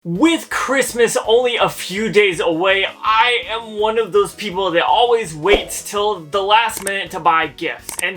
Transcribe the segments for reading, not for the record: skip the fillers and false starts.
With Christmas only a few days away, I am one of those people that always waits till the last minute to buy gifts. And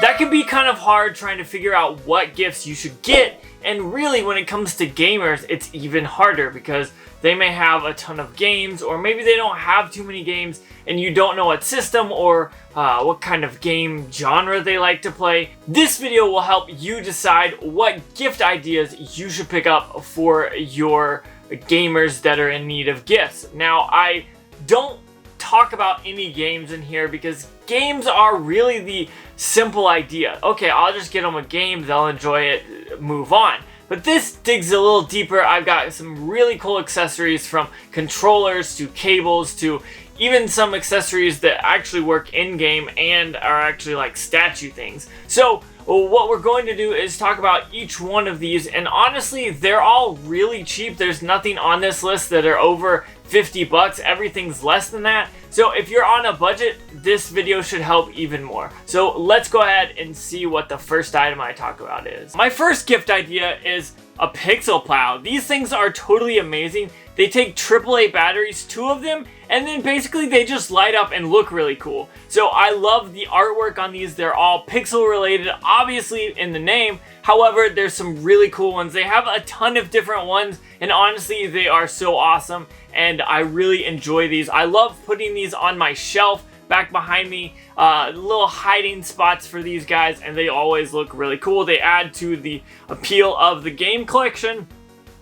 that can be kind of hard trying to figure out what gifts you should get. And really, when it comes to gamers, it's even harder because they may have a ton of games, or maybe they don't have too many games and you don't know what system or what kind of game genre they like to play. This video will help you decide what gift ideas you should pick up for your gamers that are in need of gifts. Now, I don't talk about any games in here because games are really the simple idea. Okay, I'll just get them a game, they'll enjoy it, move on. But this digs a little deeper. I've got some really cool accessories, from controllers to cables to even some accessories that actually work in-game and are actually like statue things. So what we're going to do is talk about each one of these, and honestly, they're all really cheap. There's nothing on this list that are over 50 bucks. Everything's less than that. So if you're on a budget, this video should help even more. So let's go ahead and see what the first item I talk about is. My first gift idea is a pixel plow. These things are totally amazing. They take AAA batteries, 2 of them, and then basically they just light up and look really cool. So I love the artwork on these. They're all pixel related, obviously in the name. However, there's some really cool ones. They have a ton of different ones, and honestly, they are so awesome, and I really enjoy these. I love putting these on my shelf back behind me, little hiding spots for these guys, and they always look really cool. They add to the appeal of the game collection.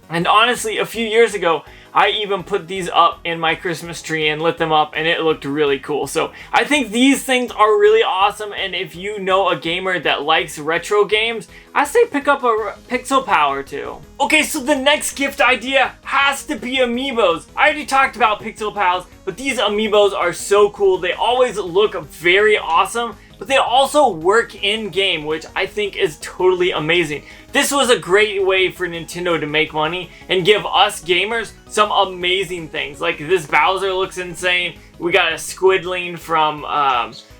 And honestly, a few years ago, I even put these up in my Christmas tree and lit them up, and it looked really cool. So I think these things are really awesome, and if you know a gamer that likes retro games, I say pick up a Pixel Power too. Okay, so the next gift idea has to be Amiibos. I already talked about Pixel Pals, but these Amiibos are so cool. They always look very awesome, but they also work in-game, which I think is totally amazing. This was a great way for Nintendo to make money and give us gamers some amazing things. Like this Bowser looks insane. We got a Squidling from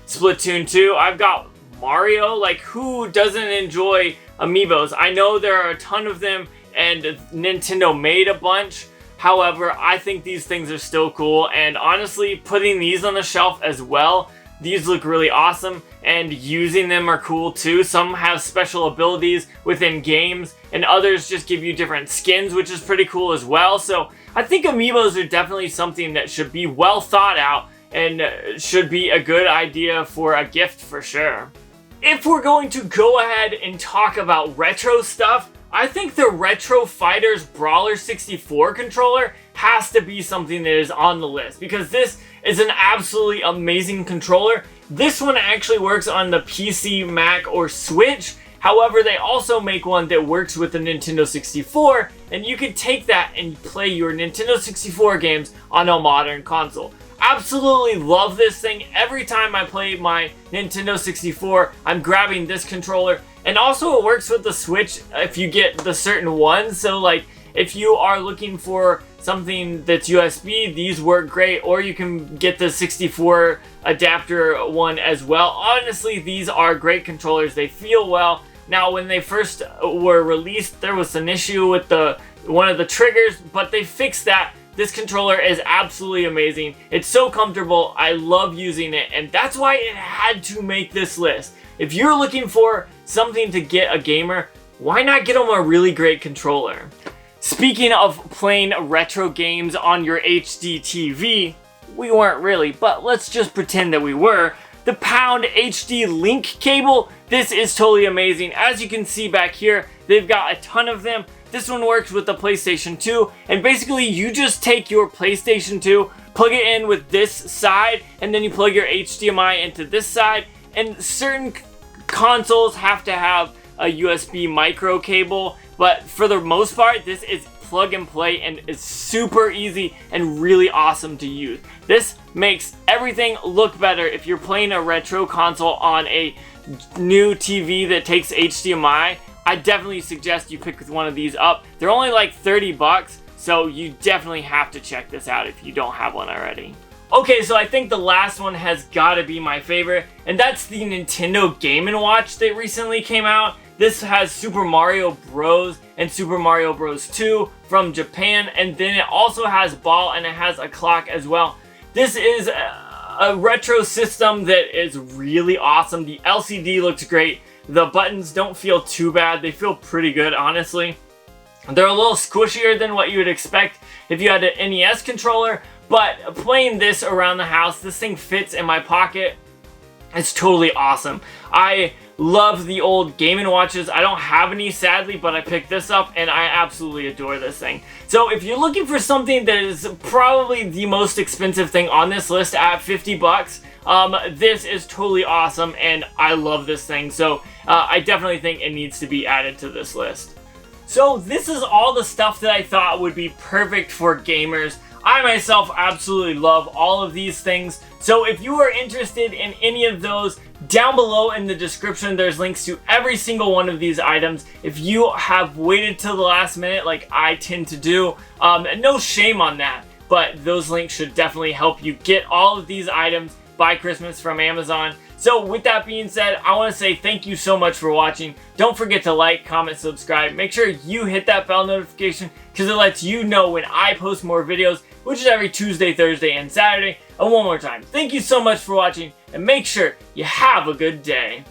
Splatoon 2. I've got Mario. Like, who doesn't enjoy Amiibos? I know there are a ton of them and Nintendo made a bunch. However, I think these things are still cool, and honestly, putting these on the shelf as well, these look really awesome, and using them are cool too. Some have special abilities within games, and others just give you different skins, which is pretty cool as well. So I think Amiibos are definitely something that should be well thought out and should be a good idea for a gift for sure. If we're going to go ahead and talk about retro stuff, I think the Retro Fighters Brawler 64 controller has to be something that is on the list, because this is an absolutely amazing controller. This one actually works on the PC, Mac, or Switch. However, they also make one that works with the Nintendo 64, and you can take that and play your Nintendo 64 games on a modern console. Absolutely love this thing. Every time I play my Nintendo 64, I'm grabbing this controller. And also it works with the Switch if you get the certain ones. So like if you are looking for something that's USB, these work great. Or you can get the 64 adapter one as well. Honestly, these are great controllers. They feel well. Now, when they first were released, there was an issue with one of the triggers, but they fixed that. This controller is absolutely amazing. It's so comfortable. I love using it, and that's why it had to make this list. If you're looking for something to get a gamer, why not get them a really great controller? Speaking of playing retro games on your HD TV, we weren't really, but let's just pretend that we were. The Pound HD Link cable, this is totally amazing. As you can see back here, they've got a ton of them. This one works with the PlayStation 2, and basically you just take your PlayStation 2, plug it in with this side, and then you plug your HDMI into this side. And certain consoles have to have a USB micro cable, but for the most part, this is plug and play and is super easy and really awesome to use. This makes everything look better. If you're playing a retro console on a new TV that takes HDMI, I definitely suggest you pick one of these up. They're only like 30 bucks, so you definitely have to check this out if you don't have one already. Okay, so I think the last one has got to be my favorite, and that's the Nintendo Game & Watch that recently came out. This has Super Mario Bros. And Super Mario Bros. 2 from Japan, and then it also has ball and it has a clock as well. This is a retro system that is really awesome. The LCD looks great. The buttons don't feel too bad. They feel pretty good, honestly. They're a little squishier than what you would expect if you had an NES controller, but playing this around the house, this thing fits in my pocket. It's totally awesome. I love the old Game & Watches. I don't have any, sadly, but I picked this up and I absolutely adore this thing. So if you're looking for something that is probably the most expensive thing on this list at 50 bucks, this is totally awesome and I love this thing. So I definitely think it needs to be added to this list. So this is all the stuff that I thought would be perfect for gamers. I myself absolutely love all of these things. So if you are interested in any of those, down below in the description there's links to every single one of these items. If you have waited till the last minute like I tend to do, no shame on that. But those links should definitely help you get all of these items by Christmas from Amazon. So with that being said, I want to say thank you so much for watching. Don't forget to like, comment, subscribe. Make sure you hit that bell notification because it lets you know when I post more videos, which is every Tuesday, Thursday, and Saturday. And one more time, thank you so much for watching and make sure you have a good day.